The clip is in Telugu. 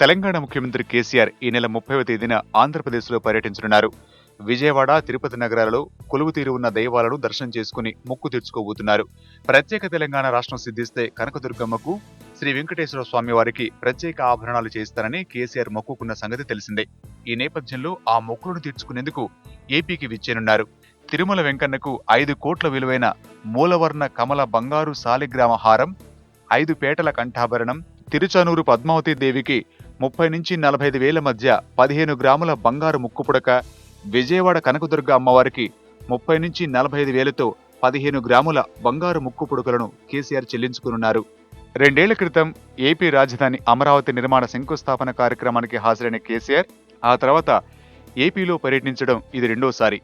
తెలంగాణ ముఖ్యమంత్రి కేసీఆర్ ఈ నెల 30వ తేదీన ఆంధ్రప్రదేశ్లో పర్యటించనున్నారు. విజయవాడ, తిరుపతి నగరాలలో కొలువుతీరి ఉన్న దైవాలను దర్శనం చేసుకుని మొక్కు తీర్చుకోబోతున్నారు. ప్రత్యేక తెలంగాణ రాష్ట్రం సిద్ధిస్తే కనకదుర్గమ్మకు, శ్రీ వెంకటేశ్వర స్వామి వారికి ప్రత్యేక ఆభరణాలు చేస్తారని కేసీఆర్ మొక్కుకున్న సంగతి తెలిసిందే. ఈ నేపథ్యంలో ఆ మొక్కులను తీర్చుకునేందుకు ఏపీకి విచ్చేనున్నారు. తిరుమల వెంకన్నకు 5 కోట్ల విలువైన మూలవర్ణ కమల బంగారు శాలిగ్రామ హారం, 5 పేటల కంఠాభరణం, తిరుచానూరు పద్మావతి దేవికి 30 నుంచి 45 వేల మధ్య 15 గ్రాముల బంగారు ముక్కుపుడక, విజయవాడ కనకదుర్గ అమ్మవారికి 30 నుంచి 45 వేలతో 15 గ్రాముల బంగారు ముక్కుపుడకలను కేసీఆర్ చెల్లించుకున్నారు. 2 ఏళ్ల క్రితం ఏపీ రాజధాని అమరావతి నిర్మాణ శంకుస్థాపన కార్యక్రమానికి హాజరైన కేసీఆర్ ఆ తర్వాత ఏపీలో పర్యటించడం ఇది రెండోసారి.